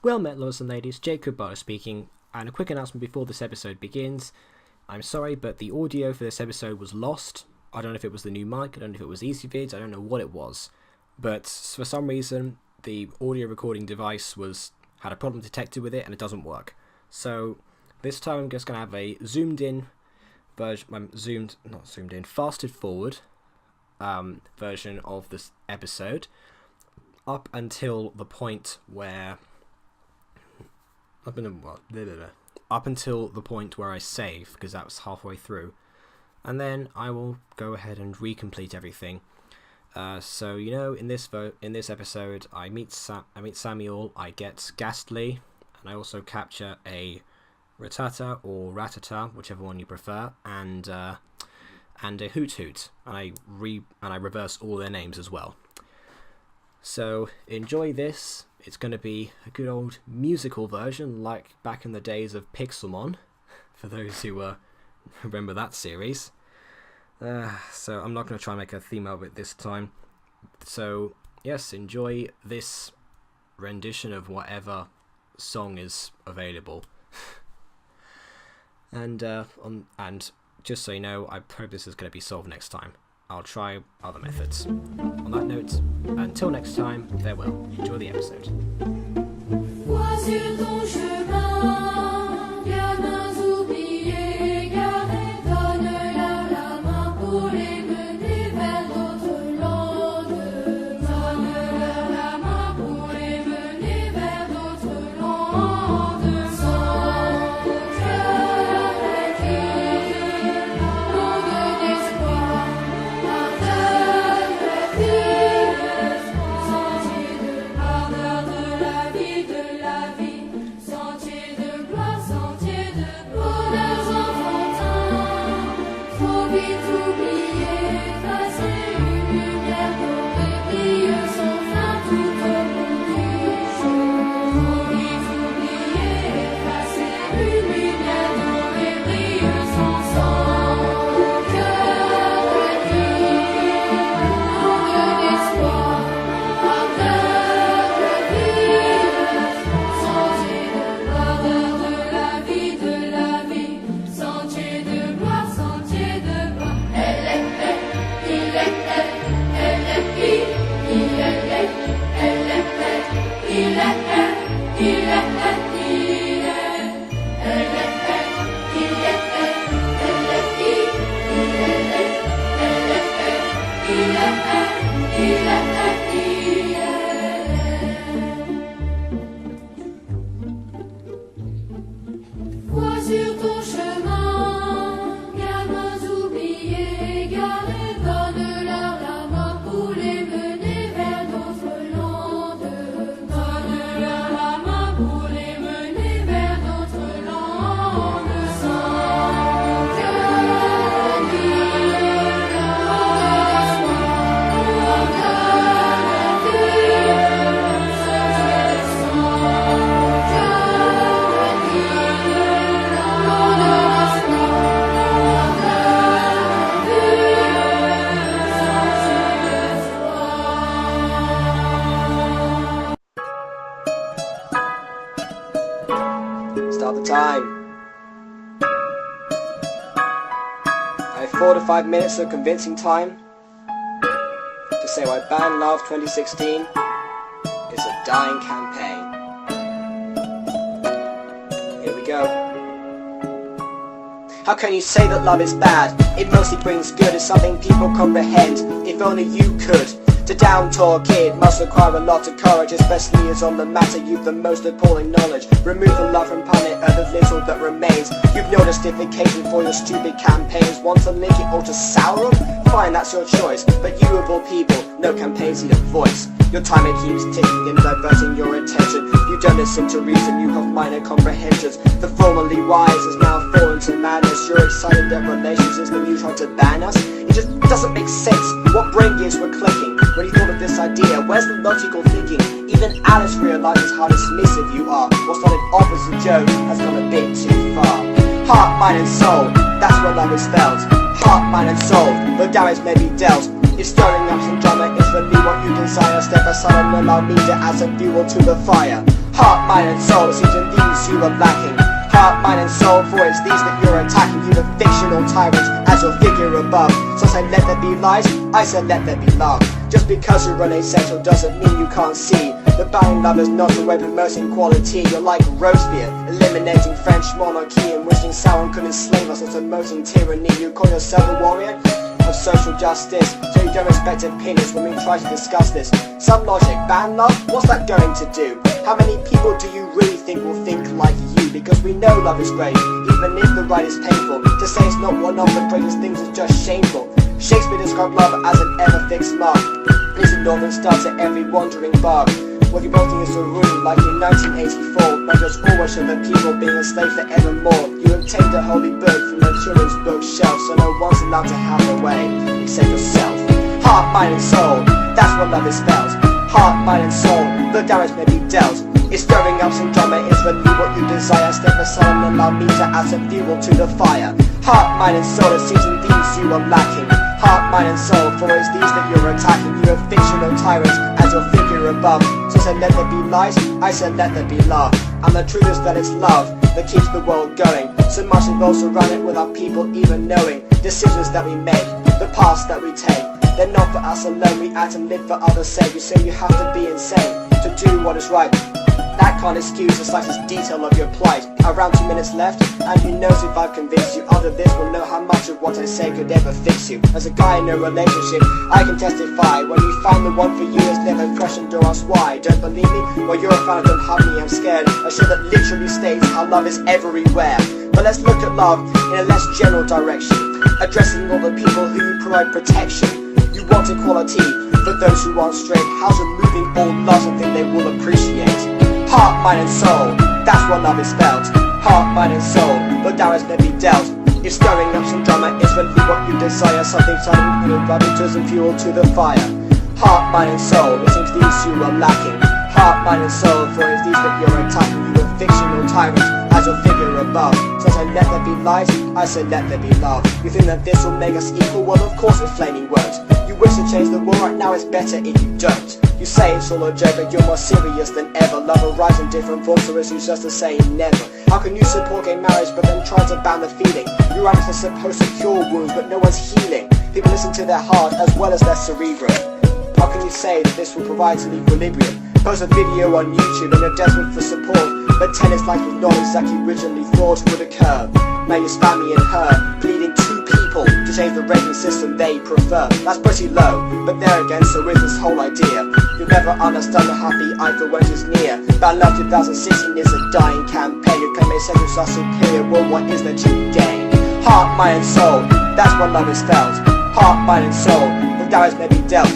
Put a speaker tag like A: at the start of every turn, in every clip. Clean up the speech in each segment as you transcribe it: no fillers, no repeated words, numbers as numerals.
A: Well met, lords and ladies, Jacob Barlow speaking, and a quick announcement before this episode begins. I'm sorry, but the audio for this episode was lost. I don't know if it was the new mic, I don't know if it was EasyVids, I don't know what it was. But for some reason, the audio recording device had a problem detected with it, and it doesn't work. So this time I'm just going to have a zoomed-in version, fasted forward version of this episode up until the point where I save, because that was halfway through, and then I will go ahead and recomplete everything. So in this episode, I meet Samuel, I get Ghastly, and I also capture a Ratata or Ratata, whichever one you prefer, and a Hoot Hoot, and I reverse all their names as well. So enjoy this. It's going to be a good old musical version, like back in the days of Pixelmon, for those who remember that series. So I'm not going to try and make a theme of it this time. So yes, enjoy this rendition of whatever song is available. And just so you know, I hope this is going to be solved next time. I'll try other methods. On that note, until next time, farewell. Enjoy the episode.
B: Start the time. I have 4 to 5 minutes of convincing time to say why Band Love 2016 is a dying campaign. Here we go. How can you say that love is bad? It mostly brings good. It's something people comprehend. If only you could. To down-tour kid must require a lot of courage, especially as on the matter you've the most appalling knowledge. Remove the love from planet Earth, the little that remains. You've no justification for your stupid campaigns. Want to link it all to Sauron? Fine, that's your choice. But you of all people, no campaigns need a voice. Your timer keeps ticking and diverting your attention. You don't listen to reason, you have minor comprehensions. The formerly wise has now fallen to madness. You're excited that relations is the new trying to ban us. It just doesn't make sense. What brain gears were clicking when you thought of this idea? Where's the logical thinking? Even Alice realizes how dismissive you are. What's not an officer Joe has gone a bit too far. Heart, mind and soul, that's where love is felt. Heart, mind and soul, the damage may be dealt. If stirring up some drama is really what you desire, step aside and allow me to add some fuel to the fire. Heart, mind and soul, it seems in these you are lacking. Heart, mind and soul, for it's these that you're attacking. You the fictional tyrants as your figure above. So I say let there be lies, I say let there be love. Just because you're unessential doesn't mean you can't see. The buying love is not a way promoting quality. You're like Robespierre, eliminating French monarchy and wishing Sauron could enslave us as promoting tyranny. You call yourself a warrior of social justice, so you don't respect opinions when we try to discuss this. Some logic, ban love, what's that going to do? How many people do you really think will think like you? Because we know love is great, even if the ride is painful. To say it's not one of the greatest things is just shameful. Shakespeare described love as an ever-fixed mark. It's a northern star to every wandering bark. What you're voting is a rule, like in 1984. Not just always show the people being a slave forevermore. You obtained a holy book from the children's bookshelf, so no one's allowed to have their way, except yourself. Heart, mind and soul, that's what love is spelled. Heart, mind and soul, the damage may be dealt. It's stirring up some drama, it's really what you desire. Step aside and allow me to add some fuel to the fire. Heart, mind and soul, it seems in these you are lacking. Heart, mind and soul, for it's these that you're attacking. You are fictional tyrants as your figure above. So I said let there be lies, I said let there be love. And the truth is that it's love that keeps the world going. So much involves around it without people even knowing. Decisions that we make, the paths that we take, they're not for us alone, we act and live for others' sake. You say you have to be insane to do what is right. That can't excuse the slightest detail of your plight. Around 2 minutes left, and who knows if I've convinced you. Other this will know how much of what I say could ever fix you. As a guy in a relationship, I can testify. When you find the one for you, has never questioned or asked why. Don't believe me? Well, you're a fan, don't hug me, I'm scared. A show that literally states how love is everywhere. But let's look at love in a less general direction, addressing all the people who you provide protection. You want equality for those who aren't straight. How's removing all love something they will appreciate? Heart, mind and soul, that's what love is spelled. Heart, mind and soul, the damage may be dealt. It's stirring up some drama, it's really what you desire. Something sudden, you know, rubbing to some fuel to the fire. Heart, mind and soul, it seems these you are lacking. Heart, mind and soul, for it's these that you're attacking. You are fictional tyrants as your figure above. So I say let there be lies, I say let there be love. You think that this will make us equal? Well, of course it flaming won't. You wish to change the world, right now it's better if you don't. You say it's all a joke, but you're more serious than ever. Love arrives in different forms, so it's useless to say never. How can you support gay marriage, but then try to ban the feeling? Your writers are supposed to cure wounds, but no one's healing. People listen to their heart as well as their cerebrum. How can you say that this will provide some equilibrium? Post a video on YouTube and you're desperate for support, but tennis life was not exactly originally thought would occur. Now you spam me and her, pleading two people to change the rating system they prefer. That's pretty low, but there again, so is this whole idea. You'll never understand the happy I feel when she's near. Bad Love 2016 is a dying campaign. You claim asexuals are superior, well what is that you gain? Heart, mind and soul, that's what love is felt. Heart, mind and soul, the damage may be dealt.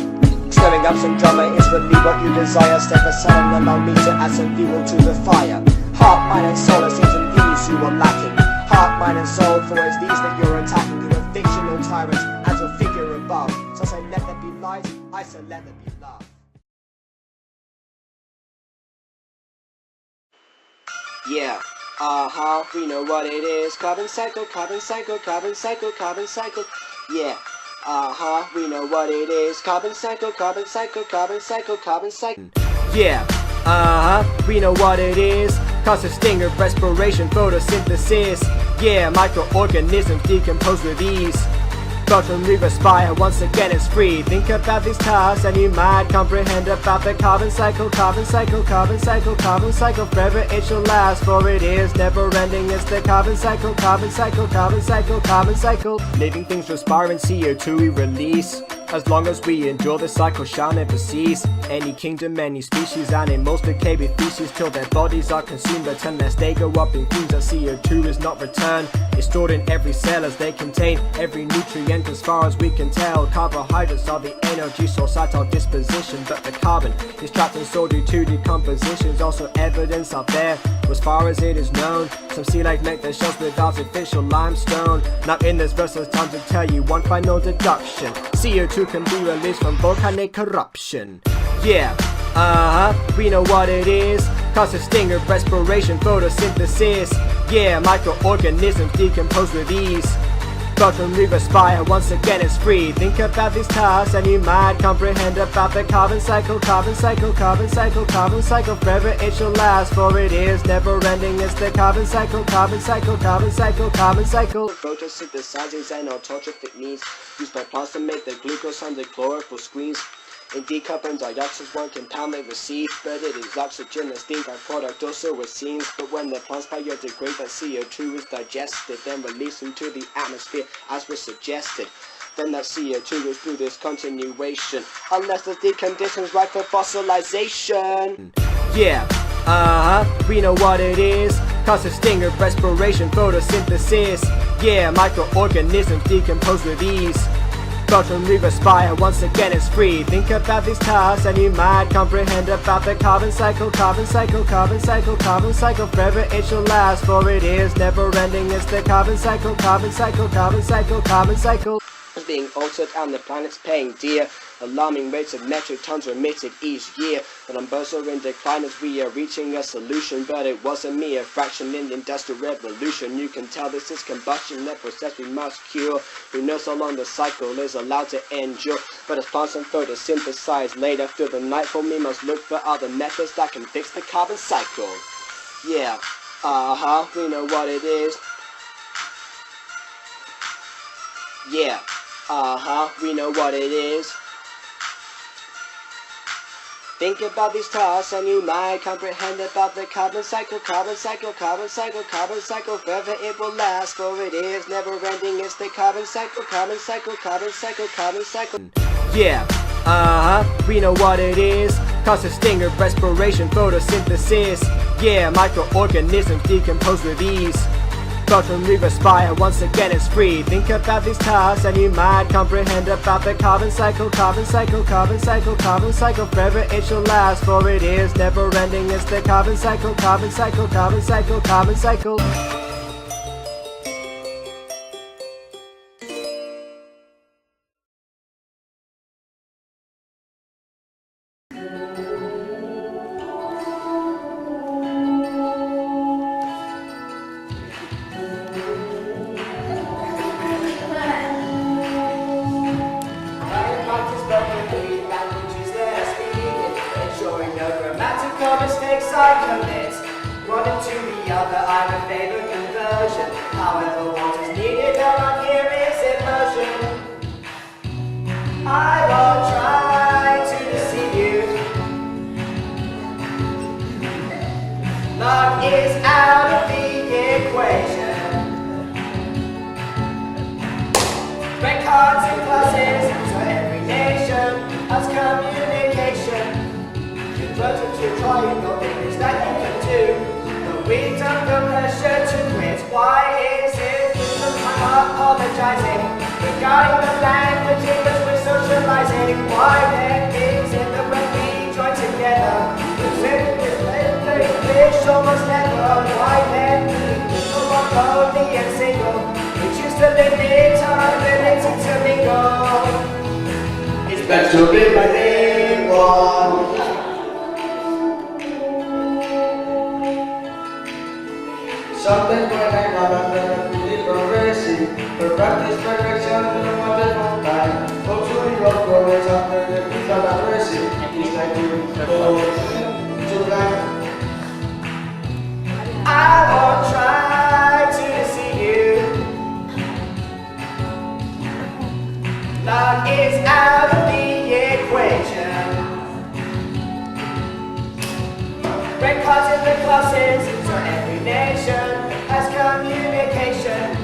B: Stirring up some drama is really what you desire. Step aside and allow me to add some fuel to the fire. Heart, mind and soul, it seems in these you are lacking. Heart, mind and soul, for it's these that you're attacking. You are fictional tyrants as a figure above. So I say let there be light, I say let there be love. Yeah, we know what it is. Carbon cycle, carbon cycle, carbon cycle, carbon cycle. Yeah, we know what it is. Carbon cycle, carbon cycle, carbon cycle, carbon cycle.
A: Yeah, we know what it is. Constant stinger, respiration, photosynthesis. Yeah, microorganisms decompose with ease. Photon respire, once again it's free. Think about these tasks and you might comprehend about the carbon cycle, carbon cycle, carbon cycle, carbon cycle. Forever it shall last, for it is never ending. It's the carbon cycle, carbon cycle, carbon cycle, carbon cycle. Living things respire and CO2 we release. As long as we endure, the cycle shall never cease. Any kingdom, any species, animals decay with feces till their bodies are consumed. But unless they go up in fumes, that CO2 is not returned. It's stored in every cell as they contain every nutrient as far as we can tell. Carbohydrates are the energy source at our disposition, but the carbon is trapped and stored due to decomposition. There's also evidence out there, as far as it is known. Some sea life make their shells with artificial limestone. Now in this verse it's time to tell you one final deduction. CO2 can be released from volcanic eruption. Yeah, we know what it is. Constant stinger, respiration, photosynthesis. Yeah, microorganisms decompose with ease.
B: But when we respire, once again it's free. Think about these tasks and you might comprehend about the carbon cycle, carbon cycle, carbon cycle, carbon cycle. Forever it shall last, for it is never ending. It's the carbon cycle, carbon cycle, carbon cycle, carbon cycle. Photosynthesizing xenotrophic needs used by plants to make the glucose under chlorophyll screens. Indeed, carbon dioxide is one compound they receive, but it is oxygen as the byproduct also it seems. But when the plants biodegrade, that CO2 is digested, then released into the atmosphere as was suggested. Then that CO2 goes through this continuation, unless the decondition's right for fossilization. Yeah, we know what it is. Causes stinger, respiration, photosynthesis. Yeah, microorganisms decompose with ease. But when we respire, once again it's free. Think about these tasks and you might comprehend about the carbon cycle, carbon cycle, carbon cycle, carbon cycle. Forever it shall last, for it is never ending. It's the carbon cycle, carbon cycle, carbon cycle, carbon cycle. Being altered and the planet's paying dear. Alarming rates of metric tons are emitted each year. The numbers are in decline as we are reaching a solution, but it was a mere fraction in the industrial revolution. You can tell this is combustion, that process we must cure. Who knows how long the cycle is allowed to endure? But as plants and photosynthesize late after the nightfall, we must look for other methods that can fix the carbon cycle. Yeah, we know what it is. Yeah, we know what it is. Think about these tasks and you might comprehend about the carbon cycle, carbon cycle, carbon cycle, carbon cycle. Forever it will last, for it is never ending. It's the carbon cycle, carbon cycle, carbon cycle, carbon cycle. Yeah, we know what it is. Causes stinger, respiration, photosynthesis. Yeah, microorganisms decompose with ease. But when we respire, once again it's free. Think about these tasks and you might comprehend about the carbon cycle, carbon cycle, carbon cycle, carbon cycle. Forever it shall last, for it is never ending. It's the carbon cycle, carbon cycle, carbon cycle, carbon cycle. Mistakes I commit, one into the other, I'm a favor conversion. However, what is needed around here is immersion. I won't try to deceive you. Luck is out of the equation. Records and classes, so every nation has communication. Converted to triangle, it is that you can do. But we don't go pressure to quit. Why is it I'm apologizing? Regarding the language in which we're socializing. Why then is it that when we join together, we're sitting with fish almost never? Why then people are lonely and single? We choose to limit our ability to mingle. It's better to be bilingual.
C: Something when I got up and really progressing. The practice perfection in a wonderful time. Go to your progress after the people are racing. It's like you go to life.
B: I won't try to deceive you. Luck is out of the equation. Records in the classes, so every nation has communication.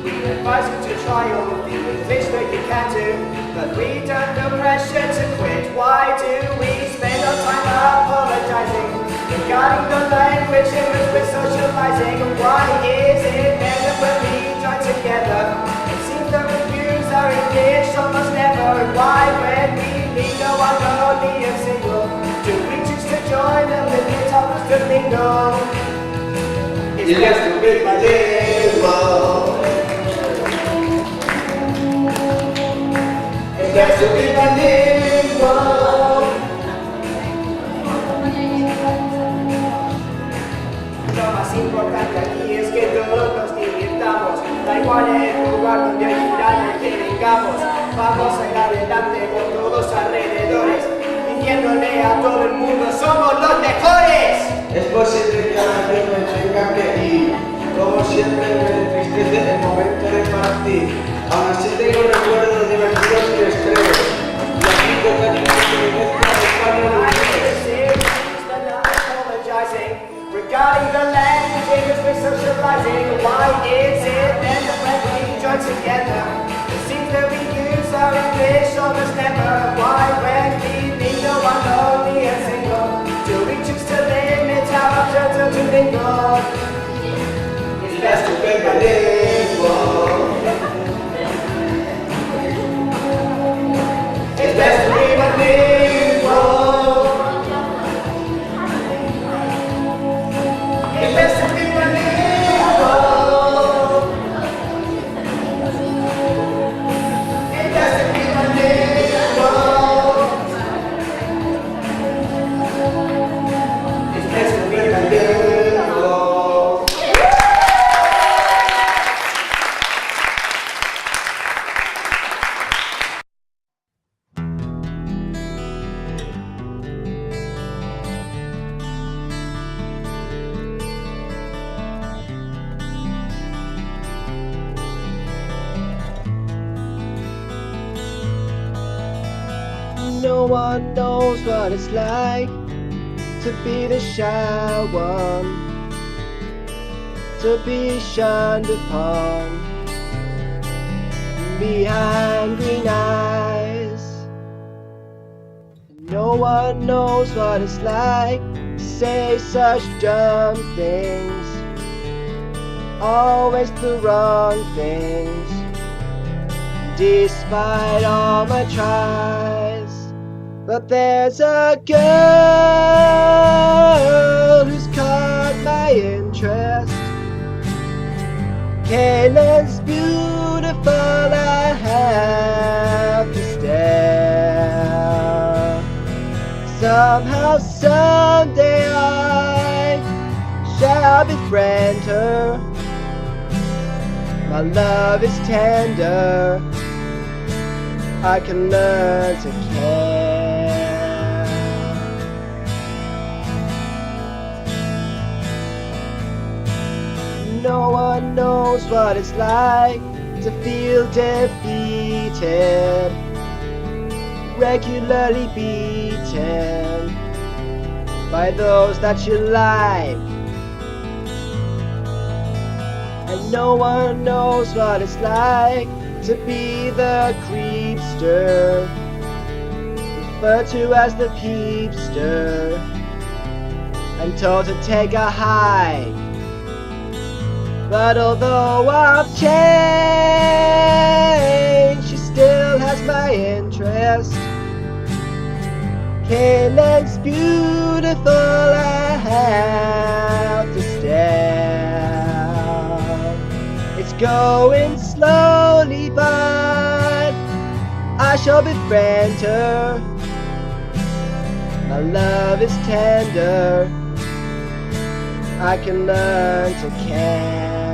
B: We advise you to try all of the English that you can do, but we don't go pressure to quit. Why do we spend our time apologizing regarding the language in which we're socializing? Why is it better when we join together? It seems that reviews are English almost never. Why when we meet no one lonely and single, do we choose to join them with the topics to mingle?
C: It has to be bilingual. It has to be bilingual.
B: Lo más importante aquí es que todos nos divirtamos. Da igual cuál es el lugar donde olvidarme que vengamos. Vamos a ir adelante con todos alrededores, diciéndole a todo el mundo somos los mejores.
C: Es posible que ahora yo me tenga que ir, como siempre me entristece el momento de partir. Aún así tengo recuerdos divertidos y estrés, y aquí con cariño que me mezcla de español y inglés.
B: Regarding the languages we're socializing, why is it that when we join together, it seems that we use our English almost never? Why when we meet no one lonely and single, do we choose to limit our turtle to mingle?
C: It's best to be bilingual.
B: It's best to be bilingual. It's best to be bilingual. It's best to be bilingual. It's best to be bilingual.
D: No one knows what it's like to be the shy one, to be shunned upon behind green eyes. No one knows what it's like to say such dumb things, always the wrong things, despite all my tries. But there's a girl who's caught my interest. Caitlin's beautiful, I have to stare. Somehow, someday I shall befriend her. My love is tender, I can learn to care. No one knows what it's like to feel defeated, regularly beaten by those that you like. And no one knows what it's like to be the creepster, referred to as the peepster, and told to take a hike. But although I've changed, she still has my interest. Caitlin's beautiful, I have to stare. It's going slowly, but I shall befriend her. My love is tender, I can learn to care.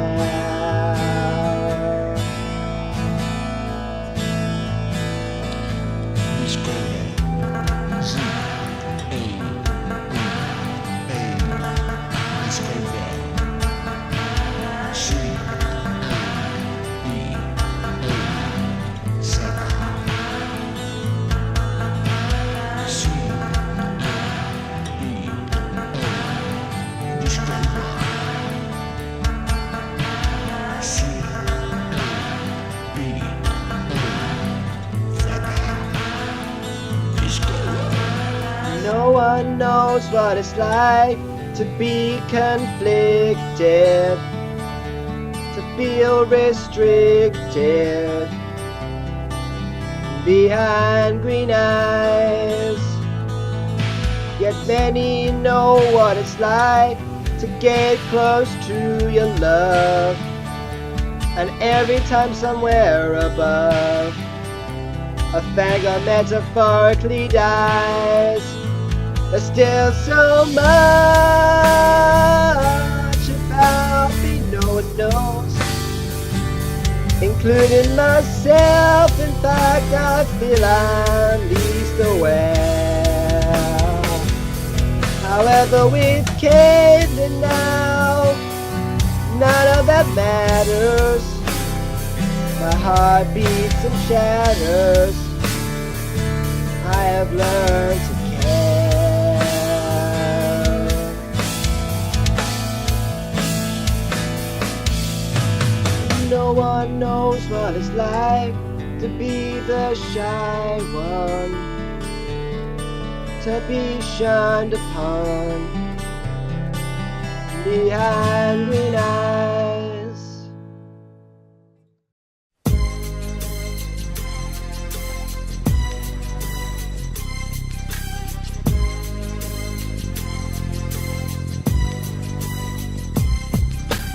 D: No one knows what it's like to be conflicted, to feel restricted behind green eyes. Yet many know what it's like to get close to your love, and every time somewhere above a fangirl metaphorically dies, there's still so much about me no one knows. including myself. In fact, I feel I'm least aware. However, we've caved in now, none of that matters. My heart beats and shatters. I have learned to care. No one knows what it's like to be the shy one, to be shunned upon behind green eyes.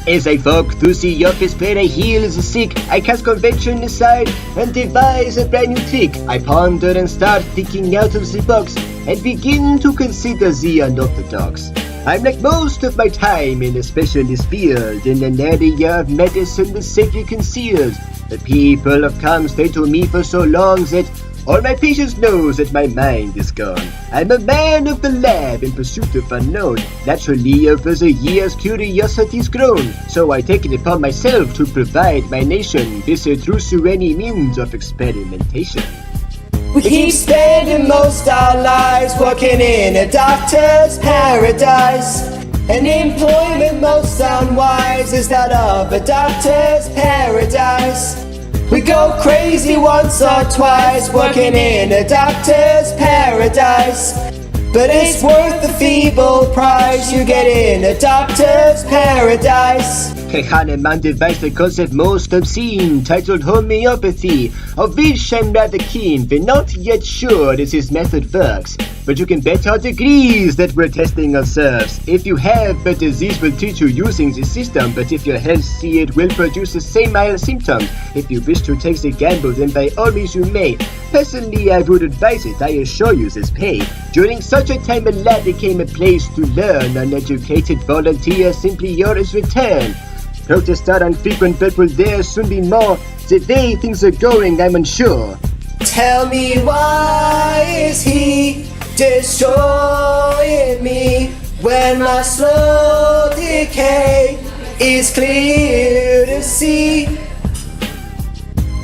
D: As I walk through the office where I heal the sick, I cast convention aside and devise a brand new trick. I ponder and start thinking out of the box and begin to consider the unorthodox. I'm like most of my time in a specialist field, in an area of medicine that's safely concealed. The people have come straight to me for so long that all my patients know that my mind is gone. I'm a man of the lab in pursuit of unknown. Naturally, over the years, curiosity's grown. So I take it upon myself to provide my nation this truth through any means of experimentation. We keep spending most our lives working in a doctor's paradise. An employment most unwise is that of a doctor's paradise. We go crazy once or twice working in a doctor's paradise. But it's worth the feeble price you get in a doctor's paradise. Kahneman devised a concept most obscene, titled homeopathy, of which I'm rather keen. We're not yet sure that his method works, but you can bet our degrees that we're testing ourselves. If you have a disease, we'll treat you using the system, but if you're healthy, it will produce the same mild symptoms. If you wish to take the gamble, then by all means you may. Personally, I would advise it, I assure you this pay. During such a time, a lab became a place to learn. Uneducated volunteers simply yours return. Protests are unfrequent, but will there soon be more? The way things are going, I'm unsure. Tell me, why is he destroying me when my slow decay is clear to see?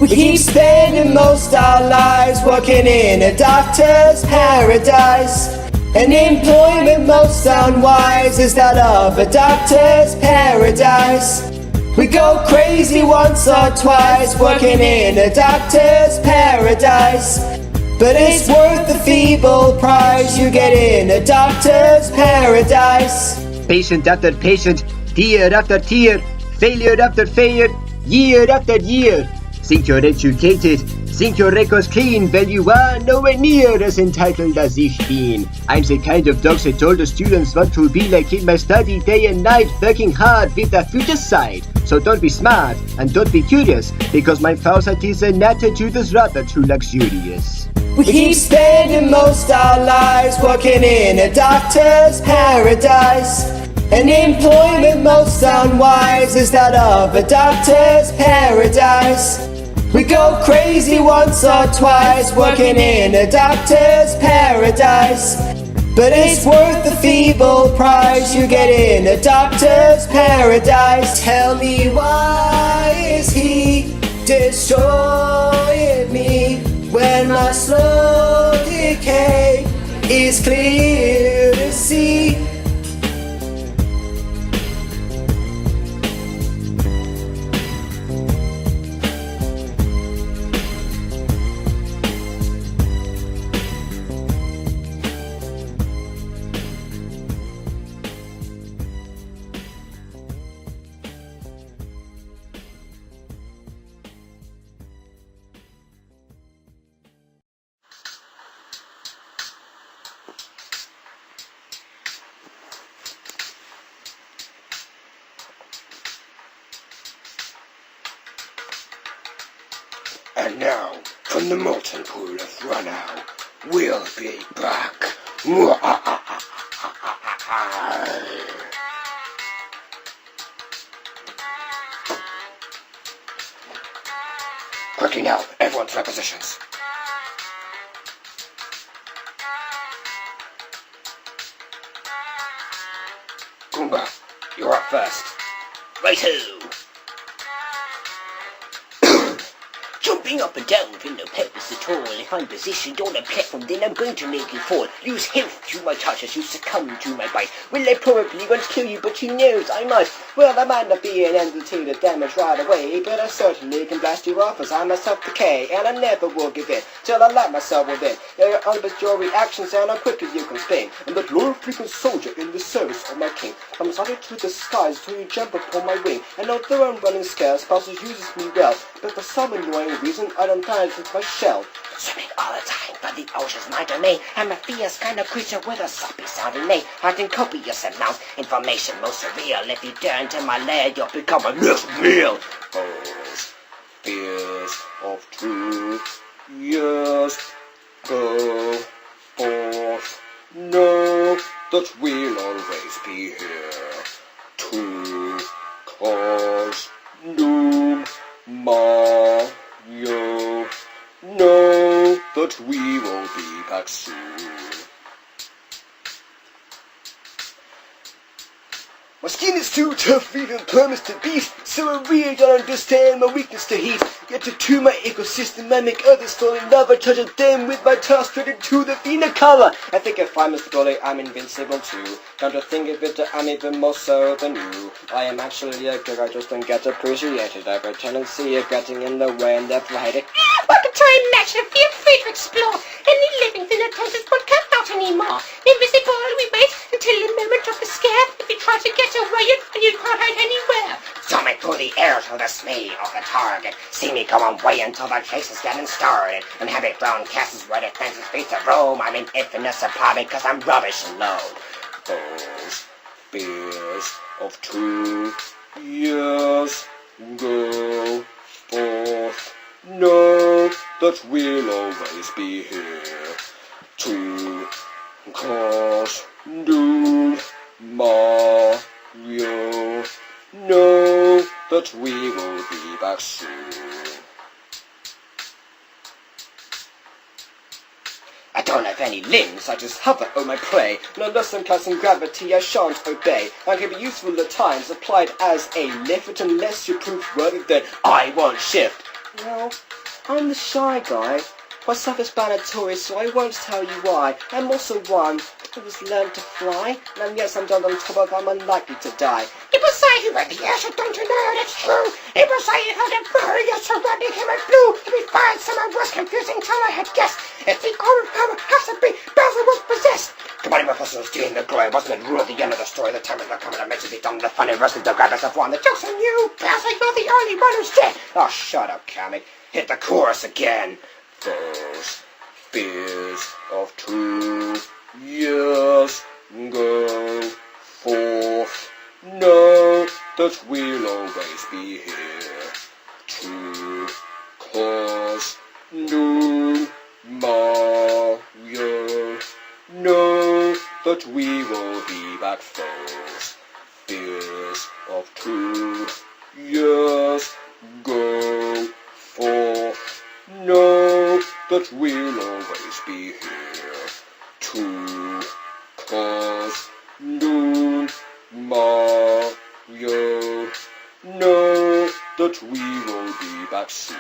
D: We keep spending most our lives working in a doctor's paradise. An employment most unwise is that of a doctor's paradise. We go crazy once or twice working in a doctor's paradise. But it's worth the feeble price you get in a doctor's paradise. Patient after patient, tear after tear, failure after failure, year after year. Think you're educated, think your record's clean, well you are nowhere near as entitled as ich bin. I'm the kind of dog that all the students want to be like in my study day and night, working hard with a future sight. So don't be smart and don't be curious, because my falsities and attitude is rather too luxurious. We keep spending most our lives working in a doctor's paradise. An employment most unwise is that of a doctor's paradise. We go crazy once or twice working in a doctor's paradise. But it's worth the feeble price you get in a doctor's paradise. Tell me, why is he destroying me when my slow decay is clear to see?
E: And now, from the molten pool of Runnow, we'll be back. Quickly now, everyone to their positions. Goomba, you're up first.
F: Righto! Jumping up and down with no purpose at all. If I'm positioned on a platform, then I'm going to make you fall. Lose health through my touch as you succumb to my bite. Will I probably won't kill you, but who knows, I might. Well, I might not be an entity to damage right away, but I certainly can blast you off as I myself decay. And I never will give in, till I light myself within. You're unbut your reactions and how quickly you can spin. I'm that loyal frequent soldier in the service of my king. I'm starting to the skies till you jump upon my wing. And although I'm running scarce, Bowser uses me well. But for some annoying reason, I don't plan it with my shell. Swimming all the time, but the ocean's my domain. I'm a fierce kind of creature with a soppy sounding name. Hiding copious amounts, information most surreal. If you dare enter my lair, you'll become a next meal.
E: Foes, fears of truth, years go forth. Know that we'll always be here to cause doom. Mario, know that we will be back soon.
D: My skin is too tough, even permits to beat, so I really don't understand my weakness to heat. Yet to my ecosystem I make others fall in love. I touch them with my tongue straight into the Vena color. I think if I'm Mr. Bully, I'm invincible too. Come to think of it, I'm even more so than you. I am actually a good, I just don't get appreciated. I have a tendency of getting in the way and therefore hate it.
G: What a time match, and feel free to explore. Any living thing that touches won't come out anymore. Invisible, we wait until the moment of the scare. If you try to get away, you can't hide anywhere.
F: Zooming through the air to the dismay of the target. See me come away until the chase is getting started. And heavy ground castles where the fences face the roam. I'm in infinite supply because I'm rubbish alone.
E: Those fears of 2 years go forth. Know that we'll always be here to cause doom. Mario, know that we will be back soon.
D: I don't have any limbs, I just hover o'er my prey. And unless I'm casting gravity, I shan't obey. I can be useful at times, applied as a lift, but unless you're proof worthy, then I won't shift. Well, I'm the shy guy. My self-explanatory, so I won't tell you why. I'm also one who has learned to fly, and yes, I'm down on top of, I'm unlikely to die.
G: It was I who read the air, so don't you know that's true? It was I who heard a bird, yes, so red became a blue. To be fine, someone was confusing till I had guessed. If the old power has to be, Bowser was possessed.
F: Combining my personal stealing the glory wasn't it rule the end of the story. The time is not coming to make it done. The funny wrestling to grab yourself one. The joke's on you, Bowser, you're the only one who's dead.
D: Oh, shut up, Kamek.
F: Hit the chorus again.
E: Those fears of 2 years go forth. Know that we'll always be here to cause doom. Mario, know that we will be back foes. Fears of 2 years go forth. Know that we'll always be here to cause doom. Mario, know that we will be back soon.